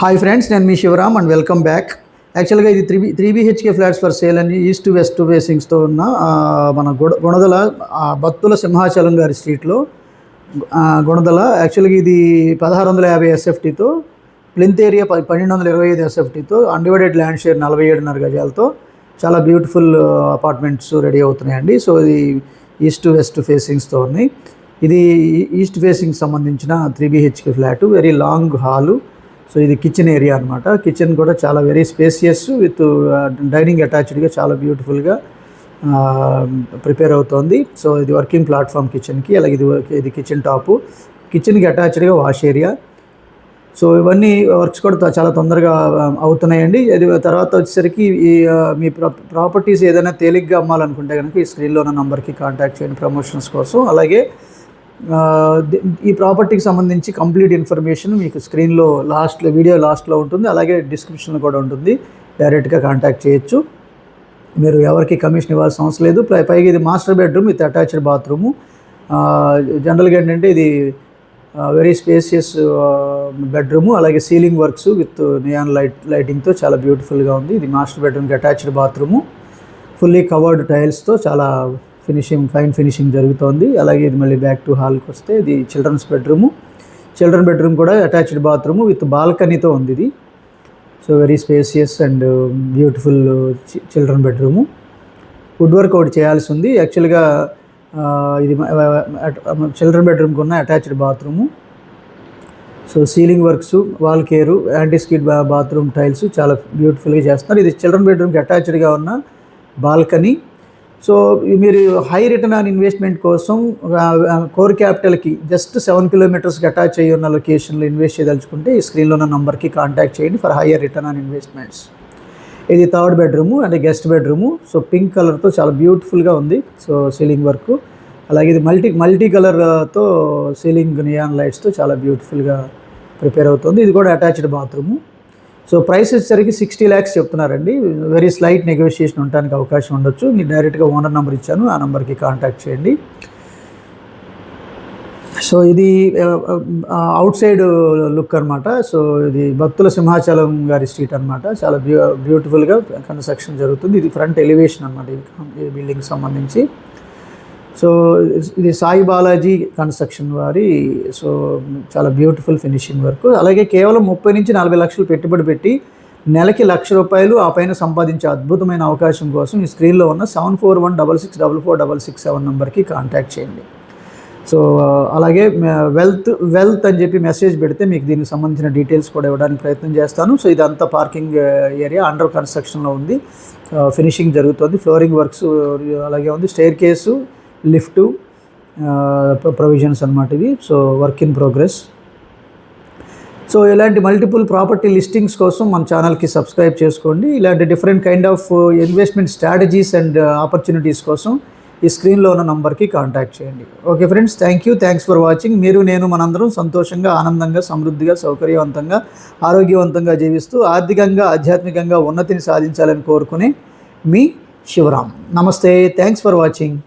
Hi friends, నేను మీ Shivaram and welcome back. యాక్చువల్గా ఇది three BHK flats for sale అని ఈస్ట్ టు వెస్ట్ ఫేసింగ్స్తో ఉన్న మన గుణదల బత్తుల సింహాచలం గారి స్ట్రీట్లో గుణదల. యాక్చువల్గా ఇది 1650 ఎస్ఎఫ్టీతో, ప్లింత్ ఏరియా 1225 ఎస్ఎఫ్టీతో, అన్డివైడెడ్ ల్యాండ్ షేర్ 47.5 గజాలతో చాలా బ్యూటిఫుల్ అపార్ట్మెంట్స్ రెడీ అవుతున్నాయండి. సో ఇది ఈస్ట్ టు వెస్ట్ ఫేసింగ్స్తో ఉన్నాయి. ఇది ఈస్ట్ ఫేసింగ్ సంబంధించిన 3 BHK flat, very long hall. So ఇది కిచెన్ ఏరియా అనమాట. కిచెన్ కూడా చాలా వెరీ స్పేసియస్ విత్ డైనింగ్ అటాచ్డ్గా చాలా బ్యూటిఫుల్గా ప్రిపేర్ అవుతోంది. సో ఇది వర్కింగ్ ప్లాట్ఫామ్ కిచెన్కి. అలాగే ఇది కిచెన్ టాపు, కిచెన్కి అటాచ్డ్గా వాష్ ఏరియా. సో ఇవన్నీ వర్క్స్ కూడా చాలా తొందరగా అవుతున్నాయండి. అది తర్వాత వచ్చేసరికి మీ ప్రాపర్టీస్ ఏదైనా తేలిగ్గా అమ్మాలనుకుంటే కనుక ఈ స్క్రీన్లో ఉన్న నంబర్కి కాంటాక్ట్ చేయండి ప్రమోషన్స్ కోసం. అలాగే ఈ ప్రాపర్టీకి సంబంధించి కంప్లీట్ ఇన్ఫర్మేషన్ మీకు స్క్రీన్లో వీడియో లాస్ట్లో ఉంటుంది, అలాగే డిస్క్రిప్షన్లో కూడా ఉంటుంది. డైరెక్ట్గా కాంటాక్ట్ చేయొచ్చు. మీరు ఎవరికి కమిషన్ ఇవ్వాల్సిన అవసరం లేదు. పైగా ఇది master bedroom with attached bathroom. జనరల్గా ఏంటంటే ఇది వెరీ స్పేసియస్ బెడ్రూము. అలాగే సీలింగ్ వర్క్స్ విత్ నియాన్ లైటింగ్తో చాలా బ్యూటిఫుల్గా ఉంది. ఇది మాస్టర్ బెడ్రూమ్కి అటాచ్డ్ బాత్రూము, ఫుల్లీ కవర్డ్ టైల్స్తో చాలా ఫైన్ ఫినిషింగ్ జరుగుతోంది. అలాగే ఇది మళ్ళీ బ్యాక్ టు హాల్కి వస్తే ఇది చిల్డ్రన్ బెడ్రూమ్ కూడా అటాచ్డ్ బాత్రూము విత్ బాల్కనీతో ఉంది ఇది. So very spacious and beautiful children bedroom. Wood work ఒకటి చేయాల్సి ఉంది. యాక్చువల్గా ఇది చిల్డ్రన్ బెడ్రూమ్కి ఉన్న attached bathroom. So ceiling works, wall care, anti skid bathroom tiles చాలా బ్యూటిఫుల్గా చేస్తున్నారు. ఇది చిల్డ్రన్ బెడ్రూమ్కి అటాచ్డ్గా ఉన్న బాల్కనీ. సో మీరు హై రిటర్న్ ఆన్ ఇన్వెస్ట్మెంట్ కోసం కోర్ క్యాపిటల్కి జస్ట్ 7 కిలోమీటర్స్కి అటాచ్ అయ్యి ఉన్న లొకేషన్లో ఇన్వెస్ట్ చేయదలుచుకుంటే ఈ స్క్రీన్లో ఉన్న నంబర్కి కాంటాక్ట్ చేయండి for higher return on investments. ఇది థర్డ్ బెడ్రూము అంటే గెస్ట్ బెడ్రూము. సో పింక్ కలర్తో చాలా బ్యూటిఫుల్గా ఉంది. సో సీలింగ్ వర్క్, అలాగే ఇది మల్టీ కలర్తో సీలింగ్ నియాన్ లైట్స్తో చాలా బ్యూటిఫుల్గా ప్రిపేర్ అవుతుంది. ఇది కూడా అటాచ్డ్ బాత్రూము. సో ప్రైస్ వచ్చేసరికి 60 lakhs చెప్తున్నారండి. వెరీ స్లైట్ నెగోషియేషన్ ఉండడానికి అవకాశం ఉండొచ్చు. మీరు డైరెక్ట్గా ఓనర్ నెంబర్ ఇచ్చాను, ఆ నెంబర్కి కాంటాక్ట్ చేయండి. సో ఇది అవుట్ సైడ్ లుక్ అనమాట. సో ఇది బత్తుల సింహాచలం గారి స్ట్రీట్ అనమాట. చాలా బ్యూటిఫుల్గా కన్స్ట్రక్షన్ జరుగుతుంది. ఇది ఫ్రంట్ ఎలివేషన్ అనమాట ఈ బిల్డింగ్కి సంబంధించి. సో ఇది సాయి బాలాజీ కన్స్ట్రక్షన్ వారి. సో చాలా బ్యూటిఫుల్ ఫినిషింగ్ వర్క్. అలాగే కేవలం 30 నుంచి 40 లక్షలు పెట్టుబడి పెట్టి నెలకి ₹1,00,000 ఆ పైన సంపాదించే అద్భుతమైన అవకాశం కోసం ఈ స్క్రీన్లో ఉన్న 7416644667 నెంబర్కి కాంటాక్ట్ చేయండి. సో అలాగే వెల్త్ అని చెప్పి మెసేజ్ పెడితే మీకు దీనికి సంబంధించిన డీటెయిల్స్ కూడా ఇవ్వడానికి ప్రయత్నం చేస్తాను. సో ఇదంతా పార్కింగ్ ఏరియా అండర్ కన్స్ట్రక్షన్లో ఉంది. ఫినిషింగ్ జరుగుతుంది. ఫ్లోరింగ్ వర్క్స్ అలాగే ఉంది. స్టైర్ కేసు, లిఫ్టు ప్రొవిజన్స్ అన్నమాట ఇవి. So work in progress. So ఇలాంటి మల్టిపుల్ ప్రాపర్టీ లిస్టింగ్స్ కోసం మన ఛానల్కి సబ్స్క్రైబ్ చేసుకోండి. ఇలాంటి different kind of investment strategies and opportunities కోసం ఈ స్క్రీన్లో ఉన్న నంబర్కి కాంటాక్ట్ చేయండి. Okay friends, thanks for watching. మనందరం సంతోషంగా, ఆనందంగా, సమృద్ధిగా, సౌకర్యవంతంగా, ఆరోగ్యవంతంగా జీవిస్తూ ఆర్థికంగా, ఆధ్యాత్మికంగా ఉన్నతిని సాధించాలని కోరుకునే మీ శివరామ్. నమస్తే. Thanks for watching.